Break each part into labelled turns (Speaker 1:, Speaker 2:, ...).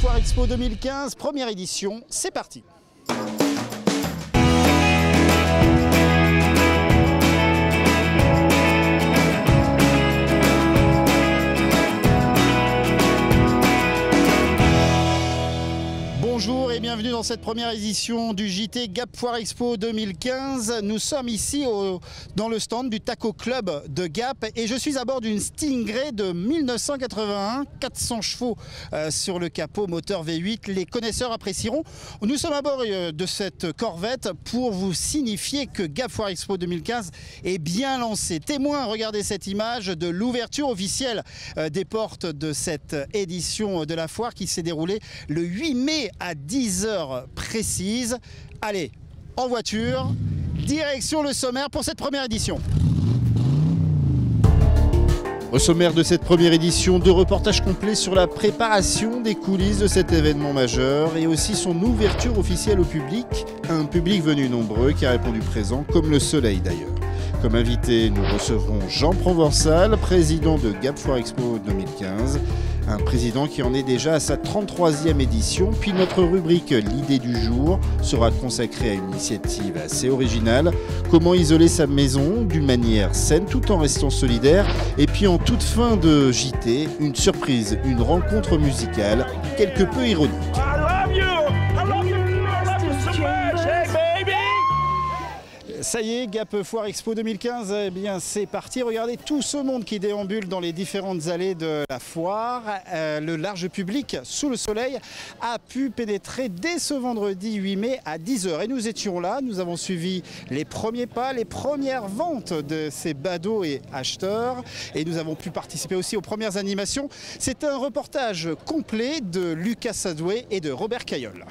Speaker 1: Foire Expo 2015, première édition, c'est parti. Bonjour et bienvenue dans cette première édition du JT Gap Foire Expo 2015. Nous sommes ici dans le stand du Taco Club de Gap et je suis à bord d'une Stingray de 1981, 400 chevaux sur le capot, moteur V8. Les connaisseurs apprécieront. Nous sommes à bord de cette corvette pour vous signifier que Gap Foire Expo 2015 est bien lancé. Témoin, regardez cette image de l'ouverture officielle des portes de cette édition de la foire qui s'est déroulée le 8 mai à 10h précises. Allez, en voiture, direction le sommaire pour cette première édition. Au sommaire de cette première édition, deux reportages complets sur la préparation des coulisses de cet événement majeur et aussi son ouverture officielle au public. Un public venu nombreux qui a répondu présent, comme le soleil d'ailleurs. Comme invité, nous recevrons Jean Provençal, président de Gap Foire Expo 2015. Un président qui en est déjà à sa 33e édition. Puis notre rubrique L'idée du jour sera consacrée à une initiative assez originale. Comment isoler sa maison d'une manière saine tout en restant solidaire. Et puis en toute fin de JT, une surprise, une rencontre musicale quelque peu ironique. Ça y est, Gap Foire Expo 2015, eh bien c'est parti. Regardez tout ce monde qui déambule dans les différentes allées de la foire. Le large public, sous le soleil, a pu pénétrer dès ce vendredi 8 mai à 10h. Et nous étions là, nous avons suivi les premiers pas, les premières ventes de ces badauds et acheteurs. Et nous avons pu participer aussi aux premières animations. C'est un reportage complet de Lucas Sadoué et de Robert Caillol.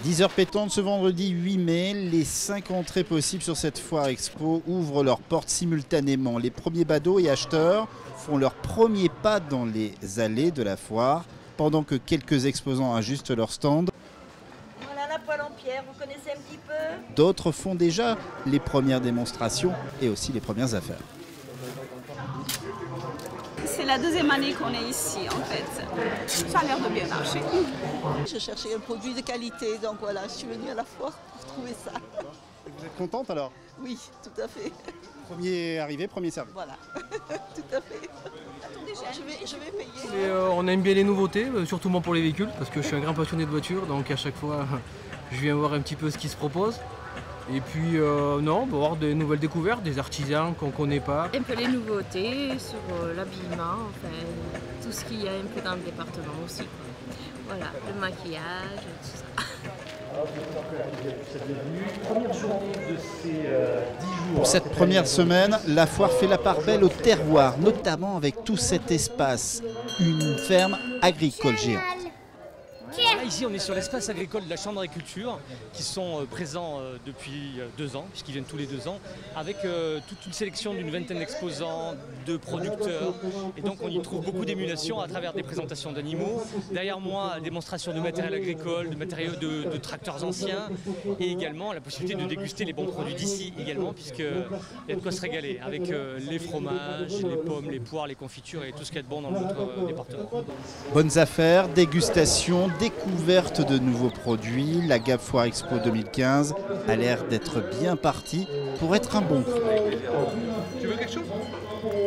Speaker 1: 10h pétantes ce vendredi 8 mai, les 5 entrées possibles sur cette foire expo ouvrent leurs portes simultanément. Les premiers badauds et acheteurs font leurs premiers pas dans les allées de la foire, pendant que quelques exposants ajustent leur stand.
Speaker 2: Voilà la poêle en pierre, vous connaissez un petit peu?
Speaker 1: D'autres font déjà les premières démonstrations et aussi les premières affaires.
Speaker 3: C'est la deuxième année qu'on est ici en fait. Ça a l'air de bien marcher.
Speaker 2: Je cherchais un produit de qualité, donc voilà, je suis venue à la foire pour trouver ça.
Speaker 1: Vous êtes contente alors?
Speaker 2: Oui, tout à fait.
Speaker 1: Premier arrivé, premier servi.
Speaker 2: Voilà, tout à fait. Je vais payer.
Speaker 4: Et on aime bien les nouveautés, surtout moi pour les véhicules, parce que je suis un grand passionné de voitures, donc à chaque fois je viens voir un petit peu ce qui se propose. Et puis non, on va voir des nouvelles découvertes, des artisans qu'on ne connaît pas.
Speaker 5: Un peu les nouveautés sur l'habillement, enfin tout ce qu'il y a un peu dans le département aussi. Voilà, le maquillage, tout ça.
Speaker 1: Pour cette première semaine, la foire fait la part belle au terroir, notamment avec tout cet espace, une ferme agricole géante.
Speaker 6: Là, ici, on est sur l'espace agricole de la Chambre d'agriculture qui sont présents depuis 2 ans, puisqu'ils viennent tous les 2 ans, avec toute une sélection d'une vingtaine d'exposants, de producteurs. Et donc, on y trouve beaucoup d'émulation à travers des présentations d'animaux. Derrière moi, démonstration de matériel agricole, de matériaux de tracteurs anciens, et également la possibilité de déguster les bons produits d'ici également, puisqu'il y a de quoi se régaler avec les fromages, les pommes, les poires, les confitures et tout ce qu'il y a de bon dans notre département.
Speaker 1: Bonnes affaires, dégustation, découverte de nouveaux produits. La Gap Foire Expo 2015 a l'air d'être bien partie pour être un bon coup.
Speaker 7: Tu veux quelque chose?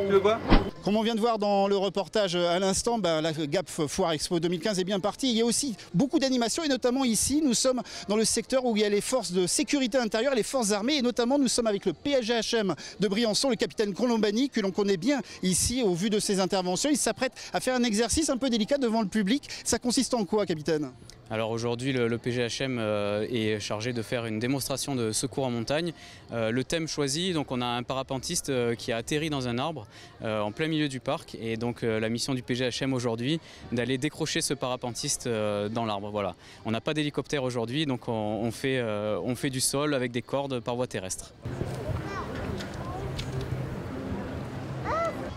Speaker 7: Tu veux boire?
Speaker 1: Comme on vient de voir dans le reportage à l'instant, la Gap Foire Expo 2015 est bien partie. Il y a aussi beaucoup d'animations et notamment ici, nous sommes dans le secteur où il y a les forces de sécurité intérieure, les forces armées et notamment nous sommes avec le PGHM de Briançon, le capitaine Colombani que l'on connaît bien ici au vu de ses interventions. Il s'apprête à faire un exercice un peu délicat devant le public. Ça consiste en quoi, capitaine?
Speaker 8: Alors aujourd'hui, le PGHM est chargé de faire une démonstration de secours en montagne. Le thème choisi, donc on a un parapentiste qui a atterri dans un arbre en plein milieu du parc. Et donc la mission du PGHM aujourd'hui, d'aller décrocher ce parapentiste dans l'arbre. Voilà. On n'a pas d'hélicoptère aujourd'hui, donc on fait du sol avec des cordes par voie terrestre.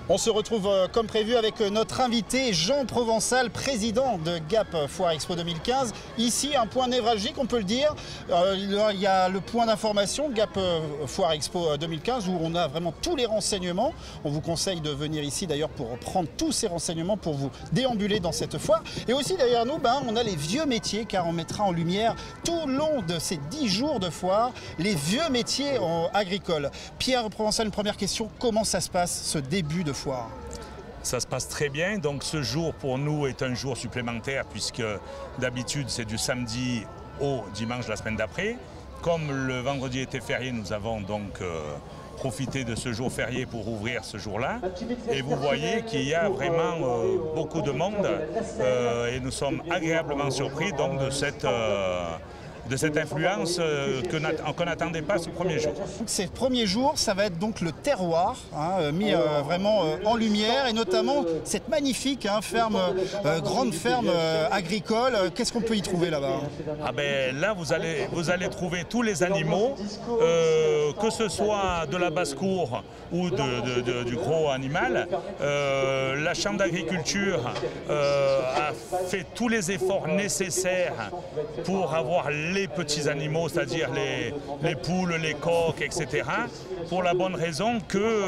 Speaker 1: On se retrouve comme prévu avec notre invité Jean Provençal, président de Gap Foire Expo 2015. Ici, un point névralgique, on peut le dire. Il y a le point d'information Gap Foire Expo 2015 où on a vraiment tous les renseignements. On vous conseille de venir ici d'ailleurs pour prendre tous ces renseignements pour vous déambuler dans cette foire. Et aussi derrière nous, on a les vieux métiers car on mettra en lumière tout le long de ces 10 jours de foire les vieux métiers agricoles. Pierre Provençal, une première question, comment ça se passe ce début de foire?
Speaker 9: Ça se passe très bien, donc ce jour pour nous est un jour supplémentaire puisque d'habitude c'est du samedi au dimanche de la semaine d'après. Comme le vendredi était férié, nous avons donc profité de ce jour férié pour ouvrir ce jour-là. Et vous voyez qu'il y a vraiment beaucoup de monde et nous sommes agréablement surpris donc de cette influence qu'on n'attendait pas ce premier jour.
Speaker 1: Ces premiers jours, ça va être donc le terroir mis vraiment en lumière et notamment cette magnifique grande ferme agricole. Qu'est-ce qu'on peut y trouver là-bas?
Speaker 9: Là, vous allez trouver tous les animaux, que ce soit de la basse-cour ou du gros animal. La Chambre d'agriculture a fait tous les efforts nécessaires pour avoir les petits animaux, c'est-à-dire les poules, les coqs, etc. Pour la bonne raison que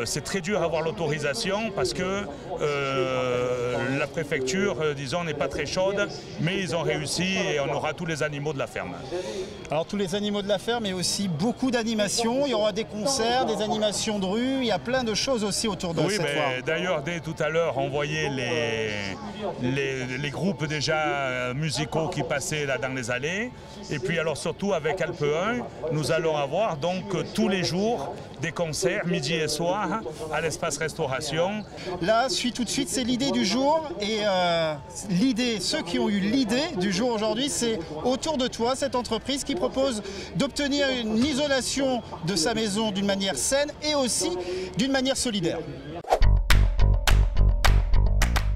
Speaker 9: c'est très dur à avoir l'autorisation parce que la préfecture, disons, n'est pas très chaude, mais ils ont réussi et on aura tous les animaux de la ferme.
Speaker 1: Alors tous les animaux de la ferme et aussi beaucoup d'animations, il y aura des concerts, des animations de rue, il y a plein de choses aussi autour de cette foire.
Speaker 9: D'ailleurs, dès tout à l'heure, on voyait les groupes déjà musicaux qui passaient là dans les allées. Et puis alors surtout avec Alpe 1, nous allons avoir donc tous les jours des concerts, midi et soir, à l'espace restauration.
Speaker 1: Là, tout de suite, c'est l'idée du jour. Et ceux qui ont eu l'idée du jour aujourd'hui, c'est autour de toi, cette entreprise qui propose d'obtenir une isolation de sa maison d'une manière saine et aussi d'une manière solidaire.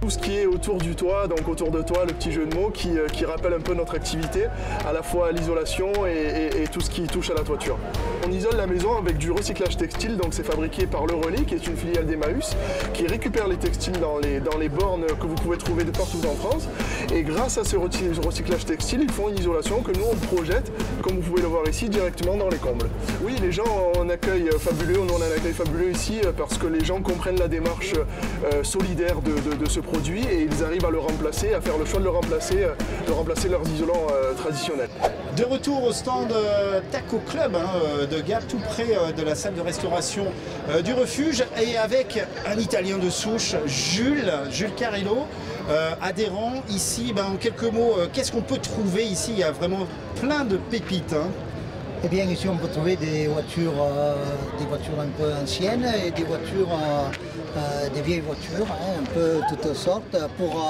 Speaker 10: Tout ce qui est autour du toit, donc autour de toi, le petit jeu de mots qui rappelle un peu notre activité, à la fois l'isolation et tout ce qui touche à la toiture. On isole la maison avec du recyclage textile, donc c'est fabriqué par Le Relais, qui est une filiale d'Emmaüs, qui récupère les textiles dans les bornes que vous pouvez trouver de partout en France. Et grâce à ce recyclage textile, ils font une isolation que nous on projette, comme vous pouvez le voir ici, directement dans les combles. Oui, les gens ont un accueil fabuleux, on a un accueil fabuleux ici parce que les gens comprennent la démarche solidaire de ce produit et ils arrivent à le remplacer, à faire le choix de remplacer leurs isolants traditionnels.
Speaker 1: De retour au stand Taco Club de Gap, tout près de la salle de restauration du refuge et avec un Italien de souche, Jules Carello, adhérent ici. En quelques mots, qu'est-ce qu'on peut trouver ici? Il y a vraiment plein de pépites.
Speaker 11: Eh bien, ici on peut trouver des voitures un peu anciennes et des voitures, des vieilles voitures, un peu toutes sortes, pour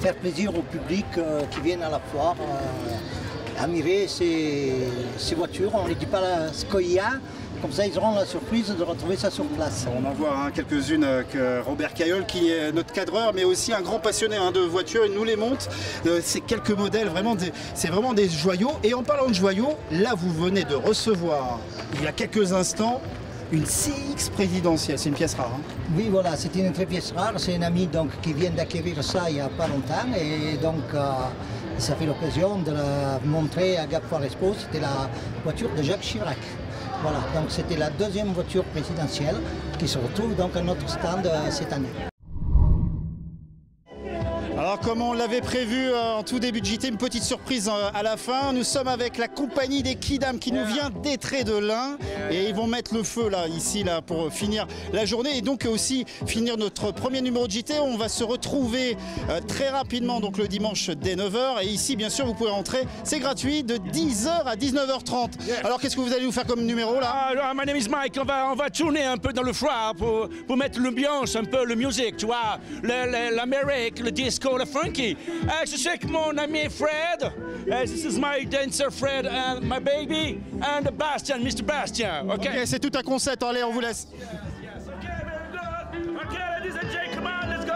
Speaker 11: faire plaisir au public qui viennent à la foire admirer ces voitures. On ne les dit pas la Scoia, comme ça ils auront la surprise de retrouver ça sur place.
Speaker 1: On en voit quelques-unes avec Robert Caillol qui est notre cadreur mais aussi un grand passionné de voitures, il nous les montre. C'est quelques modèles, c'est vraiment des joyaux. Et en parlant de joyaux, là vous venez de recevoir il y a quelques instants une CX présidentielle, c'est une pièce rare.
Speaker 11: Oui voilà, c'est une très pièce rare, c'est un ami qui vient d'acquérir ça il n'y a pas longtemps et donc ça fait l'occasion de la montrer à Gap Foire Expo. C'était la voiture de Jacques Chirac. Voilà, donc c'était la deuxième voiture présidentielle qui se retrouve donc à notre stand cette année.
Speaker 1: Alors comme on l'avait prévu en tout début de JT, une petite surprise à la fin. Nous sommes avec la compagnie des Kidam qui nous vient d'Étré de l'Ain et ils vont mettre le feu ici pour finir la journée et donc aussi finir notre premier numéro de JT. On va se retrouver très rapidement donc le dimanche dès 9h et ici bien sûr vous pouvez rentrer, c'est gratuit de 10h à 19h30. Alors qu'est-ce que vous allez nous faire comme numéro là?
Speaker 12: My name is Mike, on va tourner un peu dans le foire pour mettre l'ambiance, un peu le musique, tu vois, l'Amérique, le disco, le funky. Je sais que mon ami Fred, this is my dancer Fred and my baby and Bastien, Mr. Bastien.
Speaker 1: Ok, c'est tout un concept, allez on vous laisse.
Speaker 12: Okay, ladies and gentlemen, come on, let's go.